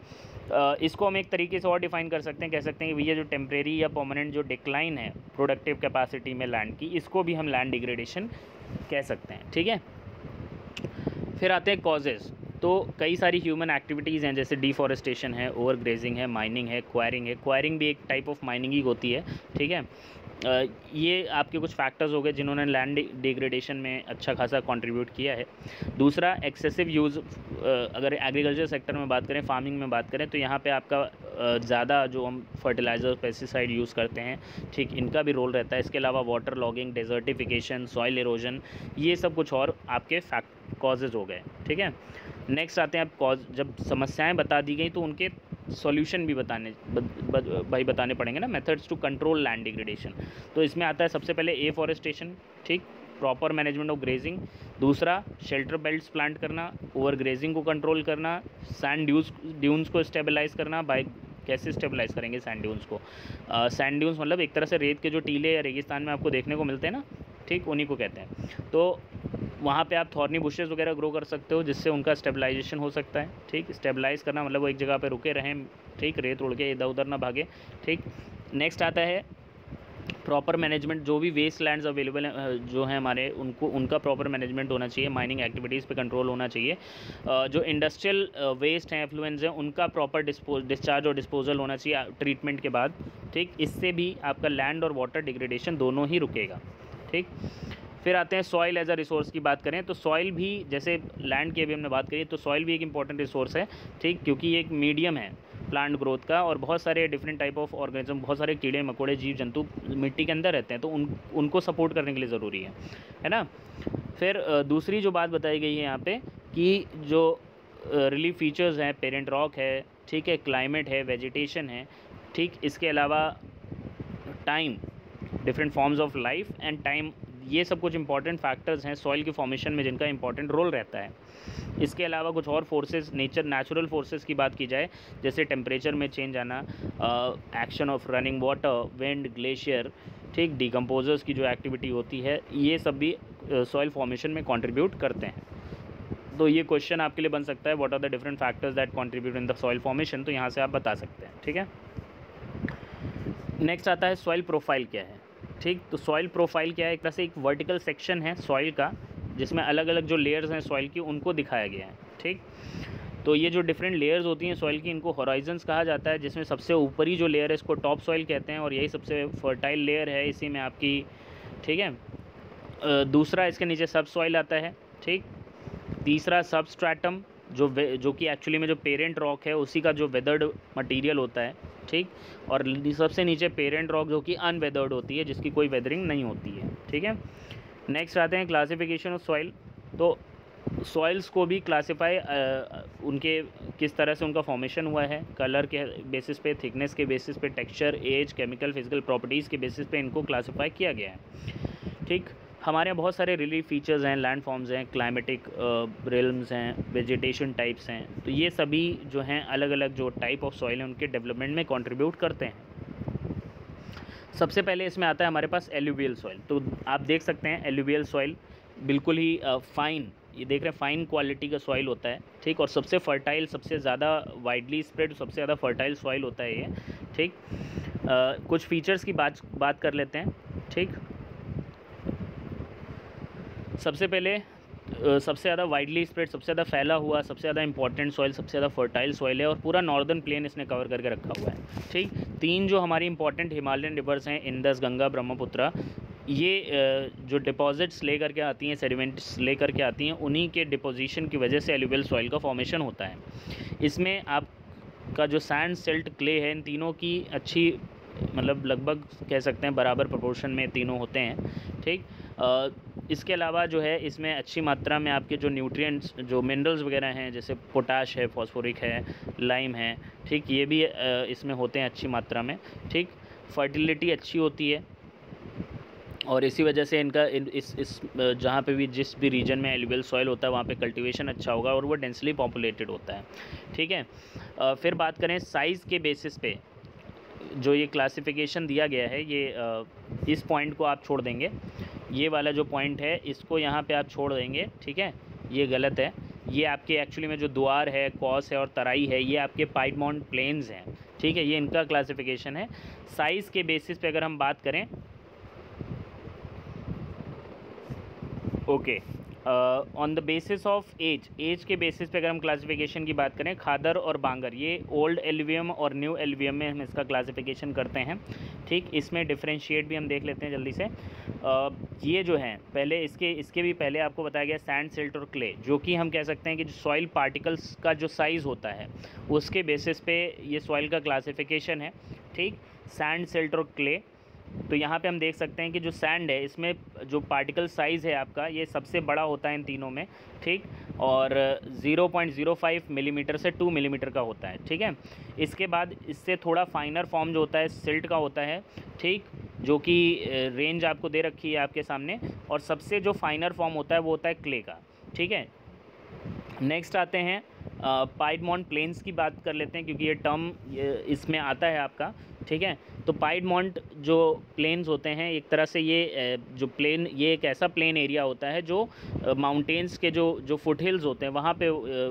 इसको हम एक तरीके से और डिफ़ाइन कर सकते हैं, कह सकते हैं कि भैया जो टेम्परेरी या परमानेंट जो डिक्लाइन है प्रोडक्टिव कैपेसिटी में लैंड की, इसको भी हम लैंड डिग्रेडेशन कह सकते हैं। ठीक है, फिर आते हैं कॉजेज़। तो कई सारी ह्यूमन एक्टिविटीज़ हैं, जैसे डिफॉरेस्टेशन है, ओवर ग्रेजिंग है, माइनिंग है, क्वायरिंग है। क्वायरिंग भी एक टाइप ऑफ माइनिंग ही होती है, ठीक है। ये आपके कुछ फैक्टर्स हो गए जिन्होंने लैंड डिग्रेडेशन में अच्छा खासा कंट्रीब्यूट किया है। दूसरा, एक्सेसिव यूज़, अगर एग्रीकल्चर सेक्टर में बात करें, फार्मिंग में बात करें, तो यहाँ पे आपका ज़्यादा जो हम फर्टिलाइज़र, पेस्टिसाइड यूज़ करते हैं, ठीक, इनका भी रोल रहता है। इसके अलावा water logging, desertification, soil erosion, ये सब कुछ और आपके कॉजेज़ हो गए, ठीक है। नेक्स्ट आते हैं, आप कॉज, जब समस्याएं बता दी गई तो उनके सॉल्यूशन भी बताने पड़ेंगे ना, methods to control land degradation. तो इसमें आता है सबसे पहले एफॉरेस्टेशन, ठीक, प्रॉपर मैनेजमेंट ऑफ ग्रेजिंग। दूसरा, शेल्टर बेल्ट्स प्लांट करना, ओवर ग्रेजिंग को कंट्रोल करना, सैंड ड्यून्स को स्टेबलाइज करना। बाय कैसे स्टेबलाइज करेंगे सैंड ड्यून्स को? सैंड ड्यून्स मतलब एक तरह से रेत के जो टीले या रेगिस्तान में आपको देखने को मिलते हैं ना, ठीक, उन्हीं को कहते हैं। तो वहाँ पे आप थॉर्नी बुशेस वगैरह ग्रो कर सकते हो, जिससे उनका स्टेबलाइजेशन हो सकता है, ठीक। स्टेबलाइज करना मतलब वो एक जगह पे रुके रहें, ठीक, रेत उड़ के इधर उधर ना भागे, ठीक। नेक्स्ट आता है प्रॉपर मैनेजमेंट। जो भी वेस्ट लैंड्स अवेलेबल हैं जो हैं हमारे, उनका प्रॉपर मैनेजमेंट होना चाहिए। माइनिंग एक्टिविटीज़ पे कंट्रोल होना चाहिए। जो इंडस्ट्रियल वेस्ट हैं, एफ्लुएंस हैं, उनका प्रॉपर डिस्चार्ज और डिस्पोजल होना चाहिए ट्रीटमेंट के बाद, ठीक। इससे भी आपका लैंड और वाटर डिग्रेडेशन दोनों ही रुकेगा, ठीक। फिर आते हैं सॉइल एज अ रिसोर्स की बात करें तो सॉइल भी, जैसे लैंड की अभी हमने बात करी, तो सॉइल भी एक इंपॉर्टेंट रिसोर्स है, ठीक, क्योंकि ये एक मीडियम है प्लांट ग्रोथ का, और बहुत सारे डिफरेंट टाइप ऑफ ऑर्गेनिज्म, बहुत सारे कीड़े मकोड़े, जीव जंतु मिट्टी के अंदर रहते हैं, तो उनको सपोर्ट करने के लिए ज़रूरी है ना। फिर दूसरी जो बात बताई गई है यहाँ पे कि जो रिलीफ फीचर्स हैं, पेरेंट रॉक है, ठीक है, क्लाइमेट है, वेजिटेशन है, ठीक, इसके अलावा time, different forms of life and time, ये सब कुछ इंपॉर्टेंट फैक्टर्स हैं सॉइल के फॉर्मेशन में जिनका इंपॉर्टेंट रोल रहता है। इसके अलावा कुछ और फोर्सेस, नेचुरल फोर्सेस की बात की जाए, जैसे टेम्परेचर में चेंज आना, action of running water, wind, glacier, ठीक, डिकम्पोजर्स की जो एक्टिविटी होती है, ये सब भी सॉइल फॉर्मेशन में कंट्रीब्यूट करते हैं। तो ये क्वेश्चन आपके लिए बन सकता है, what are the different factors that contribute in the soil formation, तो यहाँ से आप बता सकते हैं, ठीक है। नेक्स्ट आता है सॉइल प्रोफाइल क्या है, ठीक। तो सॉइल प्रोफाइल क्या है? एक तरह से एक वर्टिकल सेक्शन है सॉइल का, जिसमें अलग अलग जो लेयर्स हैं सॉइल की, उनको दिखाया गया है, ठीक। तो ये जो डिफरेंट लेयर्स होती हैं सॉइल की, इनको होराइजन्स कहा जाता है, जिसमें सबसे ऊपरी जो लेयर है इसको टॉप सॉइल कहते हैं, और यही सबसे फर्टाइल लेयर है, इसी में आपकी, ठीक है। दूसरा, इसके नीचे सब सॉइल आता है, ठीक। तीसरा, सबस्ट्रैटम, जो कि एक्चुअली में जो पेरेंट रॉक है उसी का जो वेदर्ड मटेरियल होता है, ठीक। और सबसे नीचे पेरेंट रॉक जो कि अनवेदर्ड होती है, जिसकी कोई वेदरिंग नहीं होती है, ठीक है। नेक्स्ट आते हैं क्लासिफिकेशन ऑफ सॉइल। तो सॉइल्स को भी क्लासिफाई उनके किस तरह से उनका फॉर्मेशन हुआ है, कलर के बेसिस पे, थिकनेस के बेसिस पे, texture, age, chemical, physical properties के बेसिस पे इनको क्लासिफाई किया गया है, ठीक। हमारे यहाँ बहुत सारे रिलीफ फीचर्स हैं, लैंड फॉर्म्स हैं, क्लाइमेटिक रिल्म्स हैं, वेजिटेशन टाइप्स हैं, तो ये सभी जो हैं अलग अलग जो टाइप ऑफ सॉइल हैं उनके डेवलपमेंट में कंट्रीब्यूट करते हैं। सबसे पहले इसमें आता है हमारे पास एलुवियल सॉइल। तो आप देख सकते हैं एलुवियल सॉइल बिल्कुल ही फाइन, ये देख रहे हैं, फाइन क्वालिटी का सॉइल होता है, ठीक। और सबसे फर्टाइल, सबसे ज़्यादा वाइडली स्प्रेड, सबसे ज़्यादा फर्टाइल सॉइल होता है ये, ठीक। कुछ फीचर्स की बात कर लेते हैं, ठीक। सबसे पहले सबसे ज़्यादा वाइडली स्प्रेड, सबसे ज़्यादा फैला हुआ, सबसे ज़्यादा इंपॉर्टेंट सॉइल, सबसे ज़्यादा फर्टाइल सॉइल है, और पूरा नॉर्दर्न प्लेन इसने कवर करके रखा हुआ है, ठीक। तीन जो हमारी इंपॉर्टेंट हिमालयन रिवर्स हैं, इंदस, गंगा, ब्रह्मपुत्रा, ये जो डिपॉजिट्स लेकर के आती हैं, सेडिमेंट्स लेकर के आती हैं, उन्हीं के डिपोजिशन की वजह से एलुवियल सॉइल का फॉर्मेशन होता है। इसमें आपका जो सैंड, सिल्ट, क्ले है, इन तीनों की अच्छी, मतलब लगभग कह सकते हैं बराबर प्रोपोर्शन में तीनों होते हैं, ठीक। इसके अलावा जो है इसमें अच्छी मात्रा में आपके जो न्यूट्रिएंट्स, जो मिनरल्स वगैरह हैं, जैसे पोटाश है, फॉस्फोरिक है, लाइम है, ठीक, ये भी इसमें होते हैं अच्छी मात्रा में, ठीक। फर्टिलिटी अच्छी होती है, और इसी वजह से इनका इस जहाँ पे भी, जिस भी रीजन में एलुवियल सॉइल होता है वहाँ पे कल्टीवेशन अच्छा होगा, और वो डेंसली पॉपुलेटेड होता है, ठीक है। फिर बात करें साइज़ के बेसिस पे जो ये क्लासिफिकेशन दिया गया है, ये इस पॉइंट को आप छोड़ देंगे, ये वाला जो पॉइंट है इसको यहाँ पे आप छोड़ देंगे, ठीक है, ये गलत है। ये आपके एक्चुअली में जो द्वार है, कॉस है और तराई है, ये आपके पाइडमोंट प्लेन्स हैं, ठीक है, ये इनका क्लासिफिकेशन है। साइज़ के बेसिस पे अगर हम बात करें, okay, on the basis of age के बेसिस पे अगर हम क्लासिफिकेशन की बात करें, खादर और बांगर ये ओल्ड एलुवियम और न्यू एलुवियम में हम इसका क्लासिफिकेशन करते हैं। ठीक, इसमें डिफरेंशिएट भी हम देख लेते हैं जल्दी से। ये जो है पहले इसके भी पहले आपको बताया गया सैंड, सिल्ट और क्ले, जो कि हम कह सकते हैं कि जो सॉइल पार्टिकल्स का जो साइज़ होता है उसके बेसिस पे ये सॉइल का क्लासिफिकेशन है। ठीक, सैंड, सिल्ट और क्ले। तो यहाँ पे हम देख सकते हैं कि जो सैंड है इसमें जो पार्टिकल साइज़ है आपका ये सबसे बड़ा होता है इन तीनों में। ठीक, और 0.05 मिलीमीटर से 2 मिलीमीटर का होता है। ठीक है, इसके बाद इससे थोड़ा फाइनर फॉर्म जो होता है सिल्ट का होता है। ठीक, जो कि रेंज आपको दे रखी है आपके सामने, और सबसे जो फाइनर फॉर्म होता है वो होता है क्ले का। ठीक है, नेक्स्ट आते हैं पाइडमोंट प्लेन्स की बात कर लेते हैं, क्योंकि ये टर्म इसमें आता है आपका। ठीक है, तो पाइडमोंट जो प्लेन्स होते हैं एक तरह से ये जो प्लेन, ये एक ऐसा प्लेन एरिया होता है जो माउंटेन्स के जो फुट हिल्स होते हैं वहाँ पे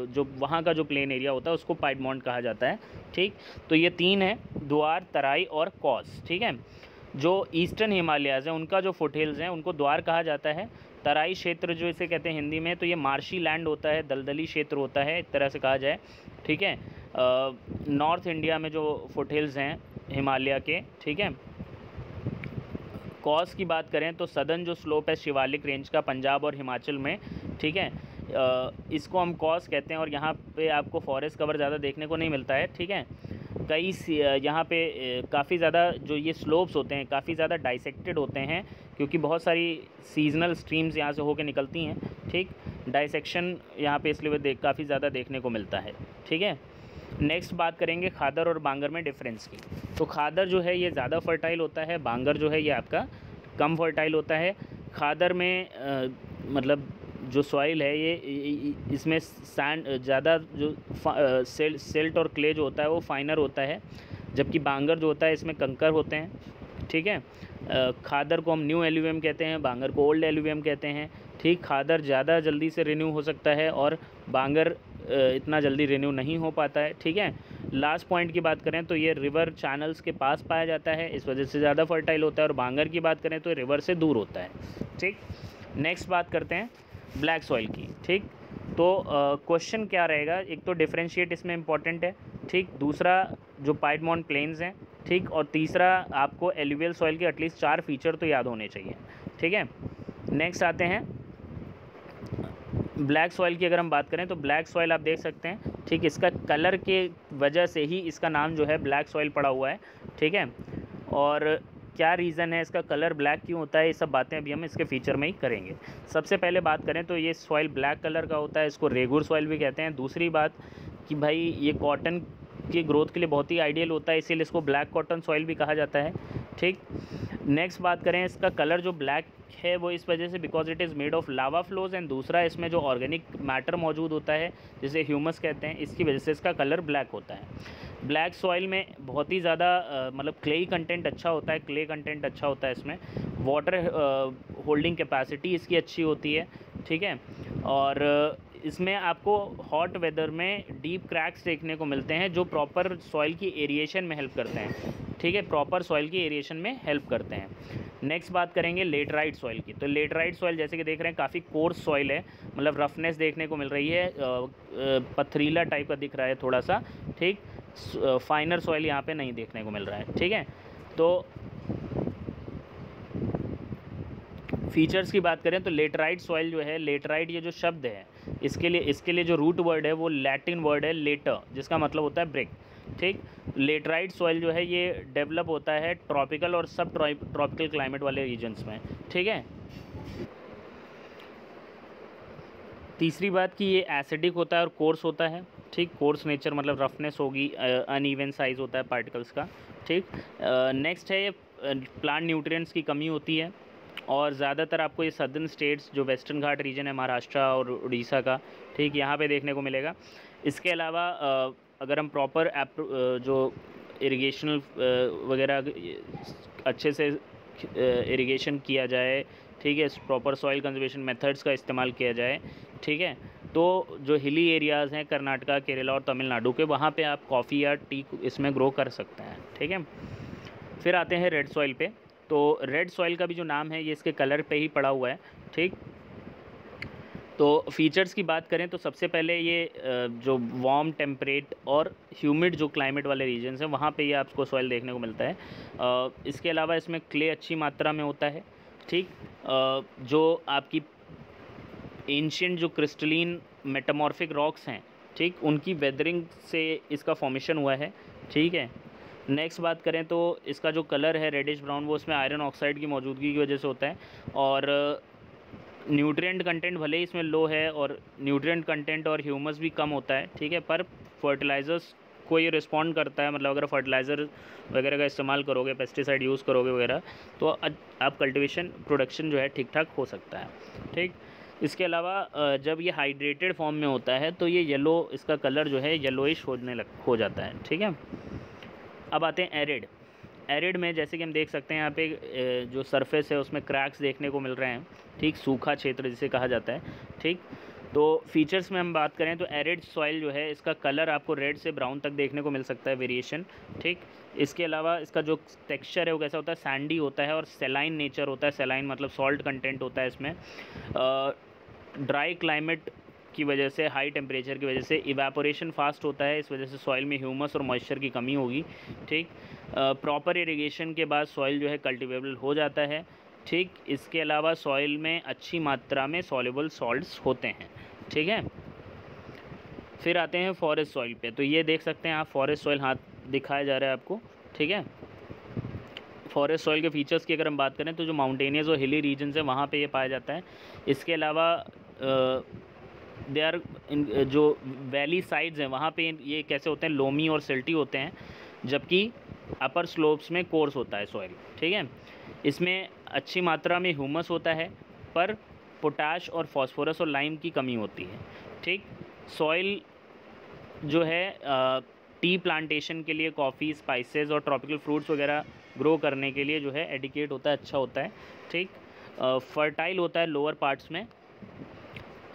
जो वहाँ का जो प्लेन एरिया होता है उसको पाइडमोंट कहा जाता है। ठीक, तो ये तीन है, द्वार, तराई और कॉस। ठीक है, जो ईस्टर्न हिमालयाज़ हैं उनका जो फुट हिल्स हैं उनको द्वार कहा जाता है। तराई क्षेत्र जो इसे कहते हैं हिंदी में, तो ये मार्शी लैंड होता है, दलदली क्षेत्र होता है एक तरह से कहा जाए। ठीक है, नॉर्थ इंडिया में जो फुट हिल्स हैं हिमालय के। ठीक है, कॉस की बात करें तो सदर्न जो स्लोप है शिवालिक रेंज का पंजाब और हिमाचल में। ठीक है, इसको हम कॉस कहते हैं, और यहाँ पे आपको फॉरेस्ट कवर ज़्यादा देखने को नहीं मिलता है। ठीक है, यहाँ पे काफ़ी ज़्यादा जो ये स्लोप्स होते हैं काफ़ी ज़्यादा डाइसेक्टेड होते हैं, क्योंकि बहुत सारी सीजनल स्ट्रीम्स यहाँ से होकर निकलती हैं। ठीक, डाइसेक्शन यहाँ पे इसलिए काफ़ी ज़्यादा देखने को मिलता है। ठीक है, नेक्स्ट बात करेंगे खादर और बांगर में डिफरेंस की। तो खादर जो है ये ज़्यादा फर्टाइल होता है, बांगर जो है ये आपका कम फर्टाइल होता है। खादर में मतलब जो सॉइल है ये इसमें सैंड ज़्यादा, जो सिल्ट और क्ले जो होता है वो फाइनर होता है, जबकि बांगर जो होता है इसमें कंकर होते हैं। ठीक है, खादर को हम न्यू एलुवियम कहते हैं, बांगर को ओल्ड एलुवियम कहते हैं। ठीक, खादर ज़्यादा जल्दी से रिन्यू हो सकता है और बांगर इतना जल्दी रिन्यू नहीं हो पाता है। ठीक है, लास्ट पॉइंट की बात करें तो ये रिवर चैनल्स के पास पाया जाता है, इस वजह से ज़्यादा फर्टाइल होता है, और बांगर की बात करें तो रिवर से दूर होता है। ठीक, नेक्स्ट बात करते हैं ब्लैक सॉइल की। ठीक, तो क्वेश्चन क्या रहेगा, एक तो डिफरेंशिएट इसमें इंपॉर्टेंट है। ठीक, दूसरा जो पाइडमोंट प्लेन्स हैं। ठीक, और तीसरा आपको एलुवियल सॉइल के एटलीस्ट 4 फीचर तो याद होने चाहिए। ठीक है, नेक्स्ट आते हैं ब्लैक सॉइल की। अगर हम बात करें तो ब्लैक सॉइल आप देख सकते हैं। ठीक, इसका कलर के वजह से ही इसका नाम जो है ब्लैक सॉइल पड़ा हुआ है। ठीक है, और क्या रीज़न है इसका कलर ब्लैक क्यों होता है, ये सब बातें अभी हम इसके फीचर में ही करेंगे। सबसे पहले बात करें तो ये सॉइल ब्लैक कलर का होता है, इसको रेगुर सॉइल भी कहते हैं। दूसरी बात कि भाई ये कॉटन की ग्रोथ के लिए बहुत ही आइडियल होता है, इसीलिए इसको ब्लैक कॉटन सॉइल भी कहा जाता है। ठीक, नेक्स्ट बात करें, इसका कलर जो ब्लैक है वो इस वजह से because it is made of lava flows, and दूसरा इसमें जो ऑर्गेनिक मैटर मौजूद होता है जिसे ह्यूमस कहते हैं, इसकी वजह से इसका कलर ब्लैक होता है। ब्लैक सॉइल में बहुत ही ज़्यादा मतलब क्लेई कंटेंट अच्छा होता है, क्ले कंटेंट अच्छा होता है इसमें, वाटर होल्डिंग कैपेसिटी इसकी अच्छी होती है। ठीक है, और इसमें आपको हॉट वेदर में डीप क्रैक्स देखने को मिलते हैं जो प्रॉपर सॉइल की एरिएशन में हेल्प करते हैं। ठीक है, प्रॉपर सॉइल की एरिएशन में हेल्प करते हैं। नेक्स्ट बात करेंगे लेटराइट सॉइल की। तो लेटराइट सॉइल जैसे कि देख रहे हैं काफ़ी कोर्स सॉइल है, मतलब रफनेस देखने को मिल रही है, पथरीला टाइप का दिख रहा है थोड़ा सा। ठीक, फाइनर सॉइल यहाँ पे नहीं देखने को मिल रहा है। ठीक है, तो फीचर्स की बात करें तो लेटराइट सॉइल जो है, लेटराइट ये जो शब्द है इसके लिए जो रूट वर्ड है वो लैटिन वर्ड है लेटर, जिसका मतलब होता है ब्रिक। ठीक, लेटराइट सॉइल जो है ये डेवलप होता है ट्रॉपिकल और सब ट्रॉपिकल क्लाइमेट वाले रीजन्स में। ठीक है, तीसरी बात कि ये एसिडिक होता है और कोर्स होता है। ठीक, कोर्स नेचर मतलब रफनेस होगी, अनइवन साइज़ होता है पार्टिकल्स का। ठीक, नेक्स्ट है ये प्लांट न्यूट्रिएंट्स की कमी होती है, और ज़्यादातर आपको ये सदर्न स्टेट्स जो वेस्टर्न घाट रीजन है महाराष्ट्र और उड़ीसा का, ठीक, यहाँ पे देखने को मिलेगा। इसके अलावा अगर हम प्रॉपर जो इरिगेशनल वगैरह अच्छे से इरिगेशन किया जाए, ठीक है, प्रॉपर सॉइल कंजर्वेशन मेथड्स का इस्तेमाल किया जाए, ठीक है, तो जो हिली एरियाज़ हैं कर्नाटका, केरला और तमिलनाडु के, वहाँ पे आप कॉफ़ी या टी इसमें ग्रो कर सकते हैं। ठीक है, फिर आते हैं रेड सॉइल पे। तो रेड सॉइल का भी जो नाम है ये इसके कलर पे ही पड़ा हुआ है। ठीक, तो फीचर्स की बात करें तो सबसे पहले ये जो वार्म टेम्परेट और ह्यूमिड जो क्लाइमेट वाले रीजन्स हैं वहाँ पे ये आपको सॉइल देखने को मिलता है। इसके अलावा इसमें क्ले अच्छी मात्रा में होता है, ठीक। जो आपकी एंशिएंट जो क्रिस्टलीन मेटामॉर्फिक रॉक्स हैं, ठीक, उनकी वेदरिंग से इसका फॉर्मेशन हुआ है, ठीक है। नेक्स्ट बात करें तो इसका जो कलर है रेडिश ब्राउन, वो इसमें आयरन ऑक्साइड की मौजूदगी की वजह से होता है। और न्यूट्रिएंट कंटेंट भले ही इसमें लो है और न्यूट्रिएंट कंटेंट और ह्यूमस भी कम होता है, ठीक है, पर फर्टिलाइज़र्स को ये रिस्पॉन्ड करता है। मतलब अगर फर्टिलाइज़र वगैरह का इस्तेमाल करोगे, पेस्टिसाइड यूज़ करोगे वगैरह, तो आप कल्टीवेशन प्रोडक्शन जो है ठीक ठाक हो सकता है, ठीक। इसके अलावा जब ये हाइड्रेटेड फॉर्म में होता है तो ये येलो, इसका कलर जो है येलोइश हो जाता है, ठीक है। अब आते हैं एरिड। एरिड में जैसे कि हम देख सकते हैं यहाँ पे जो सरफेस है उसमें क्रैक्स देखने को मिल रहे हैं, ठीक, सूखा क्षेत्र जिसे कहा जाता है, ठीक। तो फीचर्स में हम बात करें तो एरिड सॉइल जो है इसका कलर आपको रेड से ब्राउन तक देखने को मिल सकता है, वेरिएशन, ठीक। इसके अलावा इसका जो टेक्सचर है वो कैसा होता है, सैंडी होता है और सेलाइन नेचर होता है। सेलाइन मतलब सॉल्ट कंटेंट होता है इसमें। ड्राई क्लाइमेट की वजह से, हाई टेम्परेचर की वजह से इवेपोरेशन फास्ट होता है, इस वजह से सॉइल में ह्यूमस और मॉइस्चर की कमी होगी, ठीक। प्रॉपर इरिगेशन के बाद सॉइल जो है कल्टिवेबल हो जाता है, ठीक। इसके अलावा सॉइल में अच्छी मात्रा में सॉल्युबल सॉल्ट्स होते हैं, ठीक है। फिर आते हैं फॉरेस्ट सॉइल पे। तो ये देख सकते हैं आप, फॉरेस्ट सॉइल हाथ दिखाया जा रहा है आपको, ठीक है। फॉरेस्ट सॉइल के फीचर्स की अगर हम बात करें तो जो माउंटेनियस और हिली रीजन्स हैं वहाँ पे ये पाया जाता है। इसके अलावा दे आर जो वैली साइड्स हैं वहाँ पे ये कैसे होते हैं, लोमी और सिल्टी होते हैं, जबकि अपर स्लोप्स में कोर्स होता है सॉइल, ठीक है। इसमें अच्छी मात्रा में ह्यूमस होता है पर पोटाश और फास्फोरस और लाइम की कमी होती है, ठीक। सॉइल जो है टी प्लांटेशन के लिए, कॉफ़ी, स्पाइसेस और ट्रॉपिकल फ्रूट्स वगैरह ग्रो करने के लिए जो है एडिकेट होता है, अच्छा होता है, ठीक। फर्टाइल होता है लोअर पार्ट्स में।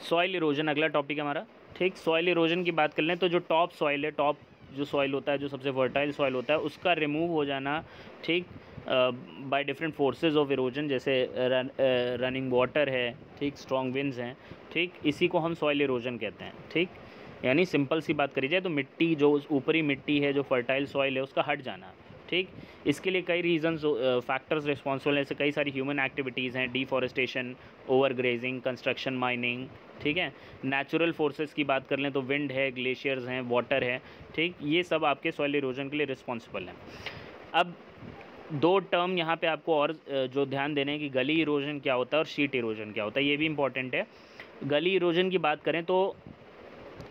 सॉइल इरोजन अगला टॉपिक है हमारा, ठीक। सॉइल इरोजन की बात कर लें तो जो टॉप सॉइल है, टॉप जो सॉइल होता है, जो सबसे फर्टाइल सॉइल होता है, उसका रिमूव हो जाना, ठीक, by different forces of erosion, जैसे रनिंग वाटर है, ठीक, स्ट्रॉन्ग विंड्स हैं, ठीक, इसी को हम सॉइल इरोजन कहते हैं, ठीक। यानी सिंपल सी बात करी जाए तो मिट्टी, जो ऊपरी मिट्टी है, जो फर्टाइल सॉइल है, उसका हट जाना, ठीक। इसके लिए कई रीजंस, फैक्टर्स रिस्पॉन्सिबल हैं, ऐसे कई सारी ह्यूमन एक्टिविटीज़ हैं, deforestation, over grazing, construction, mining, ठीक है। नेचुरल फोर्सेस की बात कर लें तो विंड है, ग्लेशियर्स हैं, वाटर है, ठीक, ये सब आपके सॉइल इरोजन के लिए रिस्पॉन्सिबल हैं। अब दो टर्म यहाँ पे आपको और जो ध्यान देने हैं कि गली इरोजन क्या होता है और शीट इरोजन क्या होता है, ये भी इंपॉर्टेंट है। गली इरोजन की बात करें तो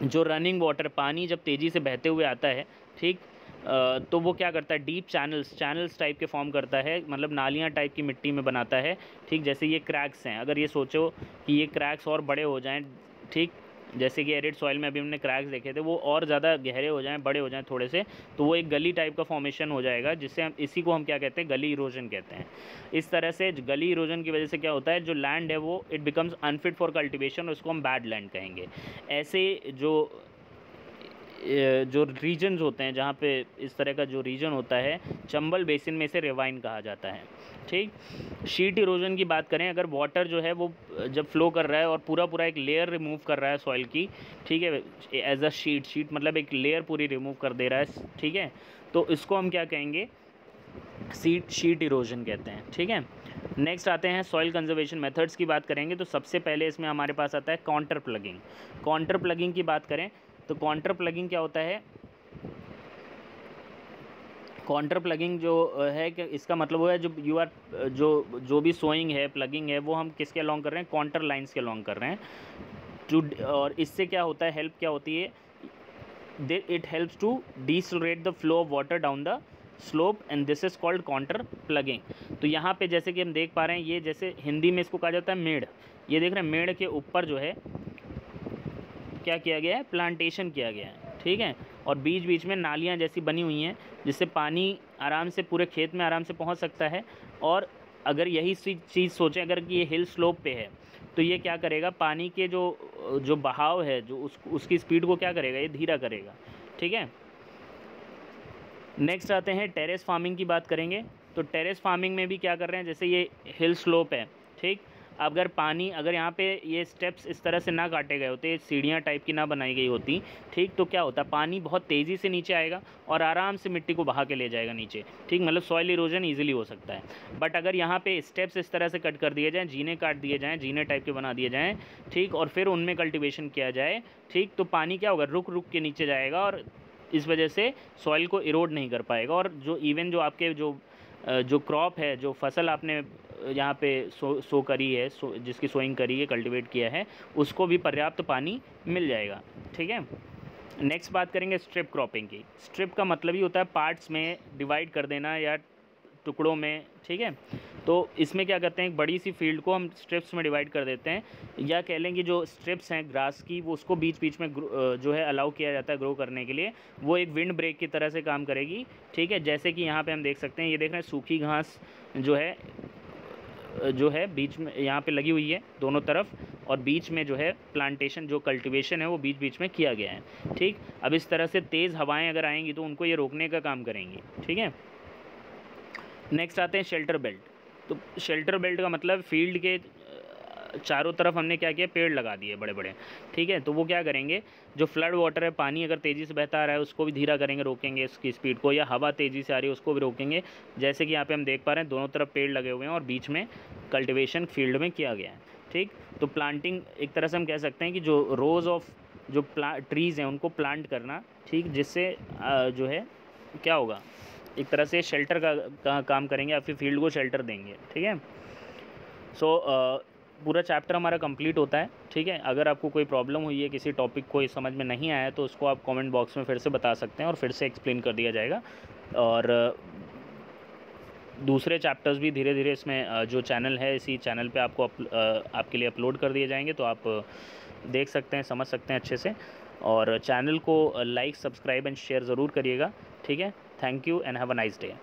जो रनिंग वाटर, पानी जब तेज़ी से बहते हुए आता है, ठीक, तो वो क्या करता है, डीप चैनल्स टाइप के फॉर्म करता है, मतलब नालियाँ टाइप की मिट्टी में बनाता है, ठीक। जैसे ये क्रैक्स हैं, अगर ये सोचो कि ये क्रैक्स और बड़े हो जाएं, ठीक, जैसे कि एरिड सॉइल में अभी हमने क्रैक्स देखे थे, वो और ज़्यादा गहरे हो जाएं, बड़े हो जाएं थोड़े से, तो वो एक गली टाइप का फॉर्मेशन हो जाएगा, जिससे हम, इसी को हम क्या कहते हैं, गली इरोजन कहते हैं। इस तरह से गली इरोजन की वजह से क्या होता है, जो लैंड है वो it becomes unfit for cultivation, उसको हम बैड लैंड कहेंगे। ऐसे जो रीजन्स होते हैं, जहाँ पे इस तरह का जो रीजन होता है, चंबल बेसिन में से रेवाइन कहा जाता है, ठीक। शीट इरोजन की बात करें, अगर वाटर जो है वो जब फ्लो कर रहा है और पूरा एक लेयर रिमूव कर रहा है सॉइल की, ठीक है, एज अ शीट मतलब एक लेयर पूरी रिमूव कर दे रहा है, ठीक है, तो इसको हम क्या कहेंगे, शीट इरोजन कहते हैं, ठीक है। नेक्स्ट आते हैं सॉइल कंजर्वेशन मेथड्स की बात करेंगे तो सबसे पहले इसमें हमारे पास आता है काउंटर प्लगिंग। काउंटर प्लगिंग की बात करें तो काउंटर प्लगिंग क्या होता है, काउंटर प्लगिंग जो है कि इसका मतलब वो है जो भी सोइंग है, प्लगिंग है, वो हम किसके अलॉन्ग कर रहे हैं, काउंटर लाइंस के अलॉन्ग कर रहे हैं। और इससे क्या होता है, हेल्प क्या होती है, it helps to decelerate the flow of water down the slope and this is called contour plugging. तो यहाँ पे जैसे कि हम देख पा रहे हैं, ये जैसे हिंदी में इसको कहा जाता है मेड़, ये देख रहे हैं, मेड़ के ऊपर जो है क्या किया गया है, प्लांटेशन किया गया है, ठीक है, और बीच बीच में नालियाँ जैसी बनी हुई हैं, जिससे पानी आराम से पूरे खेत में आराम से पहुँच सकता है। और अगर यही चीज़ सोचें, अगर कि ये हिल स्लोप पे है तो ये क्या करेगा, पानी के जो बहाव है, जो उसकी स्पीड को क्या करेगा, ये धीरा करेगा, ठीक है। नेक्स्ट आते हैं टेरेस फार्मिंग की बात करेंगे। तो टेरेस फार्मिंग में भी क्या कर रहे हैं, जैसे ये हिल स्लोप है, ठीक, अगर पानी, अगर यहाँ पे ये स्टेप्स इस तरह से ना काटे गए होते, सीढ़ियाँ टाइप की ना बनाई गई होती, ठीक, तो क्या होता, पानी बहुत तेज़ी से नीचे आएगा और आराम से मिट्टी को बहा के ले जाएगा नीचे, ठीक, मतलब सॉइल इरोजन ईजिली हो सकता है। बट अगर यहाँ पे स्टेप्स इस तरह से कट कर दिए जाएँ, जीने काट दिए जाएँ, जीने टाइप के बना दिए जाएँ, ठीक, और फिर उनमें कल्टिवेशन किया जाए, ठीक, तो पानी क्या होगा, रुक रुक के नीचे जाएगा और इस वजह से सॉइल को इरोड नहीं कर पाएगा। और जो इवन जो आपके जो क्रॉप है, जो फसल आपने यहाँ पे सो करी है, जिसकी सोइंग करी है, कल्टीवेट किया है, उसको भी पर्याप्त पानी मिल जाएगा, ठीक है। नेक्स्ट बात करेंगे स्ट्रिप क्रॉपिंग की। स्ट्रिप का मतलब ही होता है पार्ट्स में डिवाइड कर देना या टुकड़ों में, ठीक है। तो इसमें क्या करते हैं, एक बड़ी सी फील्ड को हम स्ट्रिप्स में डिवाइड कर देते हैं, या कह लें कि जो स्ट्रिप्स हैं ग्रास की, वो उसको बीच बीच में जो है अलाउ किया जाता है ग्रो करने के लिए। वो एक विंड ब्रेक की तरह से काम करेगी, ठीक है। जैसे कि यहाँ पे हम देख सकते हैं, ये देख रहे हैं सूखी घास जो है बीच में यहाँ पे लगी हुई है दोनों तरफ, और बीच में जो है प्लांटेशन, जो कल्टीवेशन है वो बीच बीच में किया गया है, ठीक। अब इस तरह से तेज़ हवाएं अगर आएंगी तो उनको ये रोकने का काम करेंगी, ठीक है। नेक्स्ट आते हैं शेल्टर बेल्ट। तो शेल्टर बेल्ट का मतलब फील्ड के चारों तरफ हमने क्या किया, पेड़ लगा दिए बड़े बड़े, ठीक है। तो वो क्या करेंगे, जो फ्लड वाटर है, पानी अगर तेज़ी से बहता आ रहा है उसको भी धीरा करेंगे, रोकेंगे इसकी स्पीड को, या हवा तेज़ी से आ रही है उसको भी रोकेंगे। जैसे कि यहाँ पे हम देख पा रहे हैं दोनों तरफ पेड़ लगे हुए हैं और बीच में कल्टिवेशन फील्ड में किया गया है, ठीक। तो प्लांटिंग एक तरह से हम कह सकते हैं कि जो रोज़ ऑफ जो ट्रीज़ हैं उनको प्लांट करना, ठीक, जिससे जो है क्या होगा, एक तरह से शेल्टर का काम करेंगे या फिर फील्ड को शेल्टर देंगे, ठीक है। सो पूरा चैप्टर हमारा कंप्लीट होता है, ठीक है। अगर आपको कोई प्रॉब्लम हुई है, किसी टॉपिक को समझ में नहीं आया, तो उसको आप कमेंट बॉक्स में फिर से बता सकते हैं और फिर से एक्सप्लेन कर दिया जाएगा। और दूसरे चैप्टर्स भी धीरे धीरे इसमें जो चैनल है, इसी चैनल पे आपको आपके लिए अपलोड कर दिए जाएंगे, तो आप देख सकते हैं, समझ सकते हैं अच्छे से। और चैनल को लाइक, सब्सक्राइब एंड शेयर ज़रूर करिएगा, ठीक है। Thank you and have a nice day.